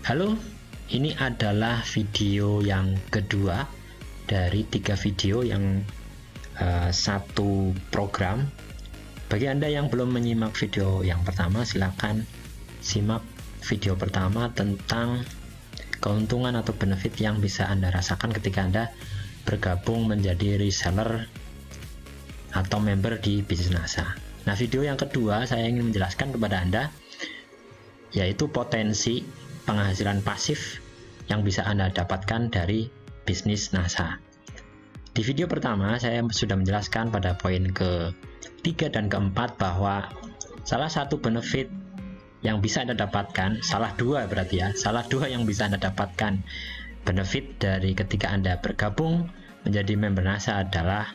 Halo, ini adalah video yang kedua dari 3 video yang satu program. Bagi Anda yang belum menyimak video yang pertama, silakan simak video pertama tentang keuntungan atau benefit yang bisa Anda rasakan ketika Anda bergabung menjadi reseller atau member di bisnis NASA. Nah, video yang kedua saya ingin menjelaskan kepada Anda yaitu potensi penghasilan pasif yang bisa Anda dapatkan dari bisnis NASA. Di video pertama saya sudah menjelaskan pada poin ke-3 dan ke-4 bahwa salah satu benefit yang bisa Anda dapatkan, salah dua yang bisa Anda dapatkan benefit dari ketika Anda bergabung menjadi member NASA adalah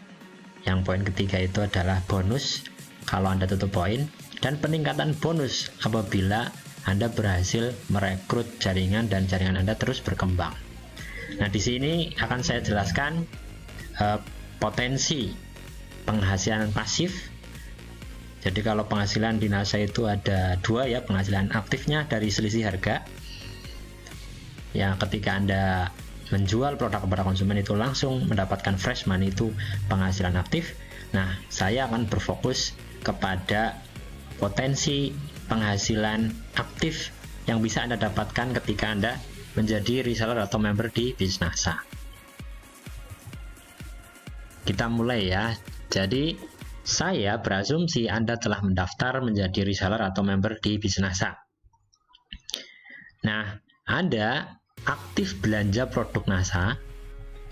yang poin ketiga itu adalah bonus kalau Anda tutup poin, dan peningkatan bonus apabila Anda berhasil merekrut jaringan dan jaringan Anda terus berkembang. Nah, di sini akan saya jelaskan potensi penghasilan pasif. Jadi kalau penghasilan di NASA itu ada dua ya, penghasilan aktifnya dari selisih harga. Ya, ketika Anda menjual produk kepada konsumen itu langsung mendapatkan fresh money, itu penghasilan aktif. Nah, saya akan berfokus kepada potensi penghasilan aktif yang bisa Anda dapatkan ketika Anda menjadi reseller atau member di bisnis NASA. Kita mulai ya. Jadi saya berasumsi Anda telah mendaftar menjadi reseller atau member di bisnis NASA. Nah, Anda aktif belanja produk NASA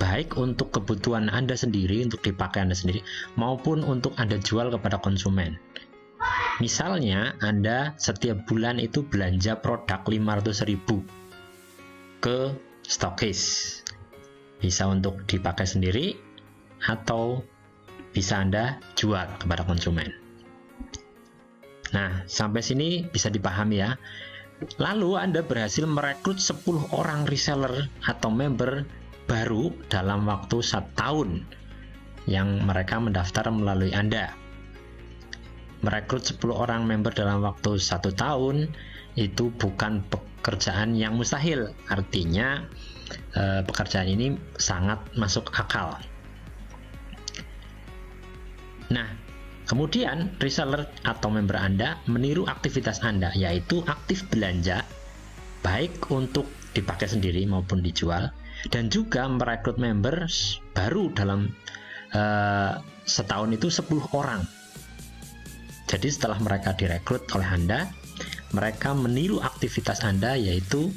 baik untuk kebutuhan Anda sendiri, untuk dipakai Anda sendiri, maupun untuk Anda jual kepada konsumen. Misalnya Anda setiap bulan itu belanja produk 500.000 ke stokis, bisa untuk dipakai sendiri atau bisa Anda jual kepada konsumen. Nah, sampai sini bisa dipahami ya. Lalu Anda berhasil merekrut 10 orang reseller atau member baru dalam waktu 1 tahun yang mereka mendaftar melalui Anda. Merekrut 10 orang member dalam waktu 1 tahun itu bukan pekerjaan yang mustahil. Artinya pekerjaan ini sangat masuk akal. Nah, kemudian reseller atau member Anda meniru aktivitas Anda, yaitu aktif belanja baik untuk dipakai sendiri maupun dijual, dan juga merekrut member baru dalam setahun itu 10 orang. Jadi setelah mereka direkrut oleh Anda, mereka meniru aktivitas Anda, yaitu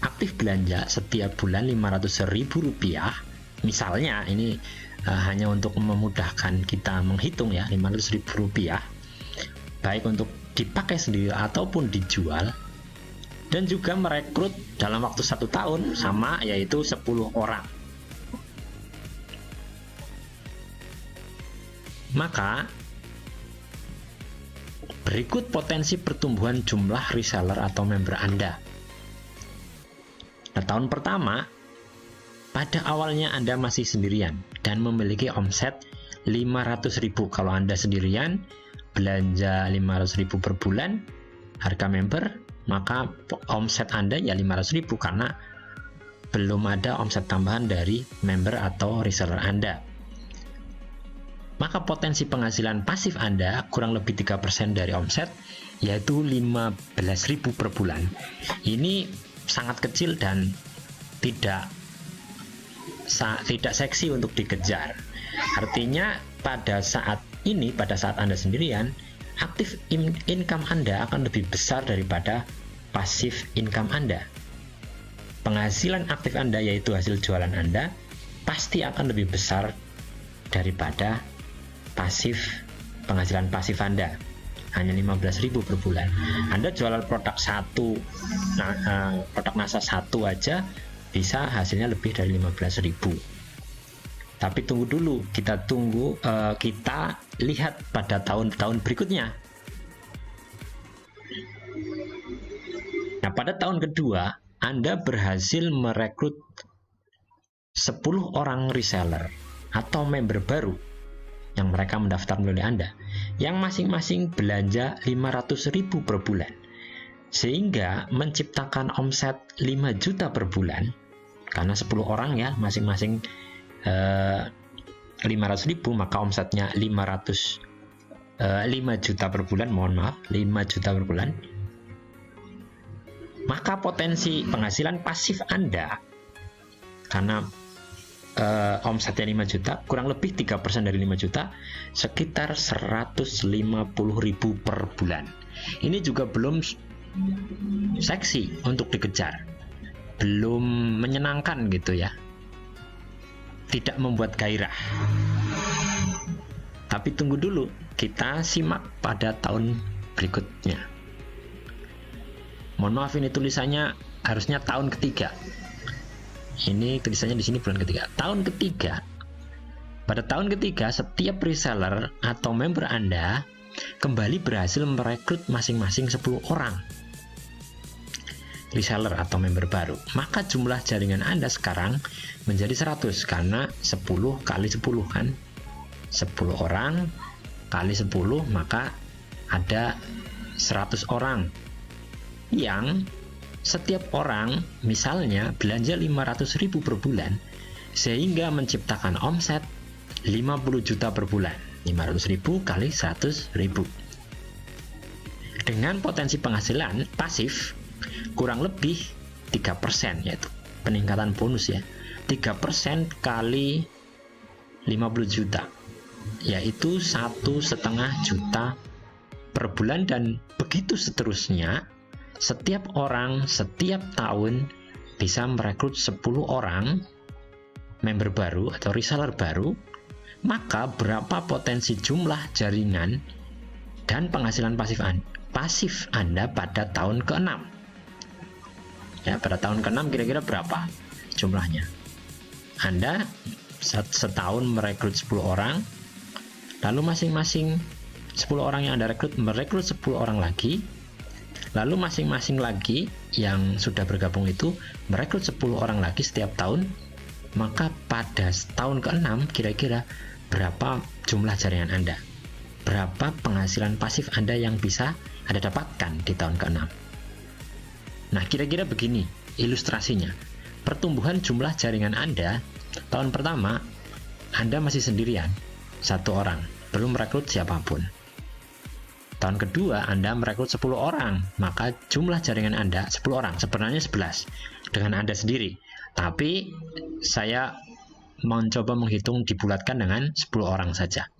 aktif belanja setiap bulan Rp500.000. Misalnya ini hanya untuk memudahkan kita menghitung ya, Rp500.000 baik untuk dipakai sendiri ataupun dijual, dan juga merekrut dalam waktu 1 tahun sama, yaitu 10 orang. Maka berikut potensi pertumbuhan jumlah reseller atau member Anda. Nah, tahun pertama, pada awalnya Anda masih sendirian dan memiliki omset 500.000. Kalau Anda sendirian, belanja 500.000 per bulan, harga member, maka omset Anda ya 500.000 karena belum ada omset tambahan dari member atau reseller Anda. Maka potensi penghasilan pasif Anda kurang lebih 3% dari omset, yaitu 15.000 per bulan. Ini sangat kecil dan tidak seksi untuk dikejar. Artinya pada saat ini, pada saat Anda sendirian, aktif income Anda akan lebih besar daripada pasif income Anda. Penghasilan aktif Anda, yaitu hasil jualan Anda, pasti akan lebih besar daripada penghasilan pasif Anda, hanya 15.000 per bulan. Anda jualan produk produk NASA 1 aja bisa hasilnya lebih dari 15.000. Tapi tunggu dulu, kita lihat pada tahun-tahun berikutnya. Nah, pada tahun kedua Anda berhasil merekrut 10 orang reseller atau member baru yang mereka mendaftar melalui Anda, yang masing-masing belanja 500.000 per bulan. sehingga menciptakan omset 5 juta per bulan, karena 10 orang ya, masing-masing 500.000, maka omsetnya 5 juta per bulan, 5 juta per bulan. Maka potensi penghasilan pasif Anda, karena omsetnya 5 juta, kurang lebih 3% dari 5 juta, sekitar 150.000 per bulan. Ini juga belum seksi untuk dikejar, belum menyenangkan gitu ya, tidak membuat gairah. Tapi tunggu dulu, kita simak pada tahun berikutnya. Mohon maaf, ini tulisannya harusnya tahun ketiga. Ini tulisannya di sini bulan ketiga. Tahun ketiga. Pada tahun ketiga, setiap reseller atau member Anda kembali berhasil merekrut masing-masing 10 orang reseller atau member baru. Maka jumlah jaringan Anda sekarang menjadi 100, karena 10 kali 10 kan. 10 orang kali 10, maka ada 100 orang yang setiap orang misalnya belanja 500.000 per bulan, sehingga menciptakan omset 50 juta per bulan. 500.000 kali 100.000 dengan potensi penghasilan pasif kurang lebih 3%, yaitu peningkatan bonus ya, 3% kali 50 juta, yaitu 1,5 juta per bulan. Dan begitu seterusnya, setiap orang setiap tahun bisa merekrut 10 orang member baru atau reseller baru. Maka berapa potensi jumlah jaringan dan penghasilan pasif Anda pada tahun ke-6? Ya, pada tahun ke-6 kira-kira berapa jumlahnya? Anda setahun merekrut 10 orang, lalu masing-masing 10 orang yang Anda merekrut 10 orang lagi, lalu masing-masing lagi yang sudah bergabung itu merekrut 10 orang lagi setiap tahun. Maka pada tahun ke-6 kira-kira berapa jumlah jaringan Anda? Berapa penghasilan pasif Anda yang bisa Anda dapatkan di tahun ke-6? Nah, kira-kira begini ilustrasinya. Pertumbuhan jumlah jaringan Anda tahun pertama, Anda masih sendirian, 1 orang, belum merekrut siapapun. Tahun kedua, Anda merekrut 10 orang, maka jumlah jaringan Anda 10 orang, sebenarnya 11 dengan Anda sendiri. Tapi saya mencoba menghitung dibulatkan dengan 10 orang saja.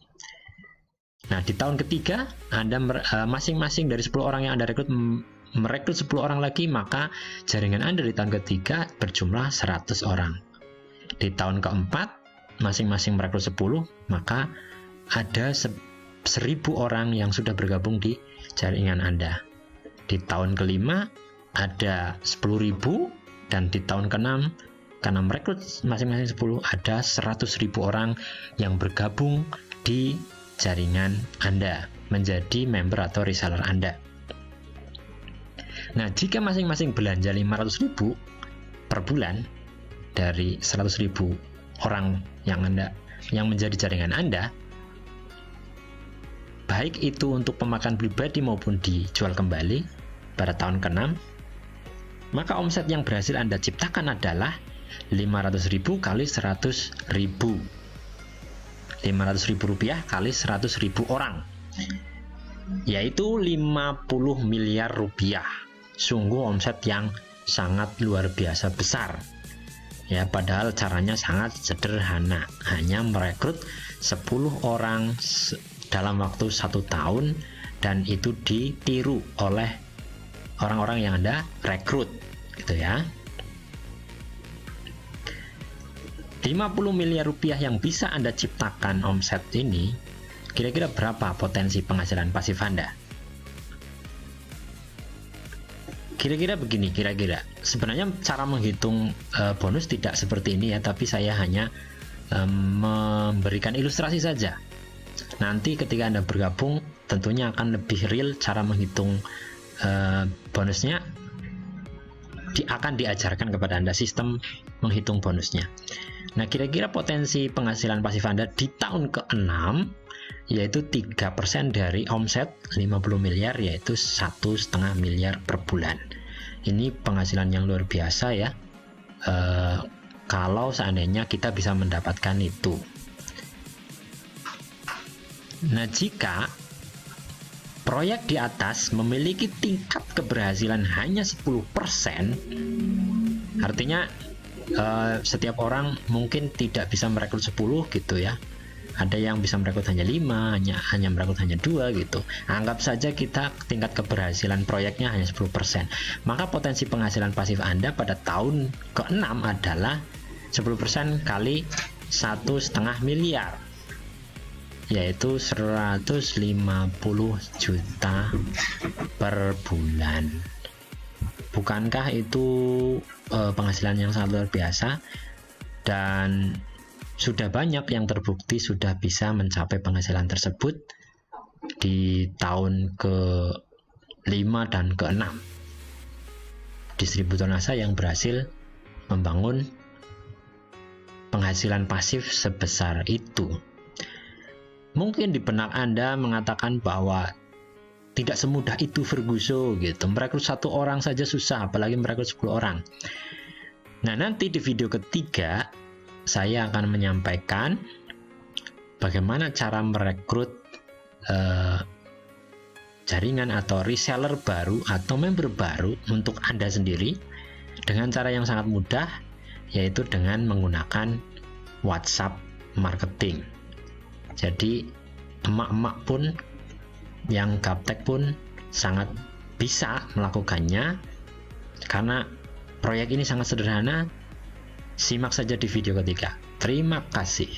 Nah, di tahun ketiga, Anda masing-masing dari 10 orang yang Anda merekrut 10 orang lagi, maka jaringan Anda di tahun ketiga berjumlah 100 orang. Di tahun keempat, masing-masing merekrut 10, maka ada 1.000 orang yang sudah bergabung di jaringan Anda. Di tahun kelima, ada 10.000, dan di tahun ke-6, karena merekrut masing-masing 10, ada 100.000 orang yang bergabung di jaringan Anda, menjadi member atau reseller Anda. Nah, jika masing-masing belanja 500.000 per bulan dari 100.000 orang yang menjadi jaringan Anda, baik itu untuk pemakan pribadi maupun dijual kembali pada tahun ke-6, maka omset yang berhasil Anda ciptakan adalah 500.000 kali 100.000. 500.000 rupiah kali 100.000 orang, yaitu 50 miliar rupiah. Sungguh omset yang sangat luar biasa besar. Ya, padahal caranya sangat sederhana. Hanya merekrut 10 orang dalam waktu 1 tahun, dan itu ditiru oleh orang-orang yang Anda rekrut, gitu ya. 50 miliar rupiah yang bisa Anda ciptakan omset ini, kira-kira berapa potensi penghasilan pasif Anda? Kira-kira begini, sebenarnya cara menghitung bonus tidak seperti ini ya, tapi saya hanya memberikan ilustrasi saja. Nanti ketika Anda bergabung, tentunya akan lebih real cara menghitung bonusnya, akan diajarkan kepada Anda sistem menghitung bonusnya. Nah, kira-kira potensi penghasilan pasif Anda di tahun ke-6 yaitu 3% dari omset 50 miliar, yaitu 1,5 miliar per bulan. Ini penghasilan yang luar biasa ya, kalau seandainya kita bisa mendapatkan itu. Nah, jika proyek di atas memiliki tingkat keberhasilan hanya 10%, artinya setiap orang mungkin tidak bisa merekrut 10 gitu ya. Ada yang bisa merekrut hanya 5, hanya merekrut hanya 2 gitu. Anggap saja kita tingkat keberhasilan proyeknya hanya 10%. Maka potensi penghasilan pasif Anda pada tahun ke-6 adalah 10% kali 1,5 miliar, yaitu 150 juta per bulan. Bukankah itu penghasilan yang sangat luar biasa? Dan sudah banyak yang terbukti sudah bisa mencapai penghasilan tersebut di tahun ke-5 dan ke-6. Distributor NASA yang berhasil membangun penghasilan pasif sebesar itu. Mungkin di benak Anda mengatakan bahwa tidak semudah itu Ferguson gitu. Merekrut 1 orang saja susah, apalagi merekrut 10 orang. Nah, nanti di video ketiga saya akan menyampaikan bagaimana cara merekrut jaringan atau reseller baru atau member baru untuk Anda sendiri dengan cara yang sangat mudah, yaitu dengan menggunakan WhatsApp marketing. Jadi emak-emak pun yang gaptek pun sangat bisa melakukannya, karena proyek ini sangat sederhana. Simak saja di video ketiga. Terima kasih.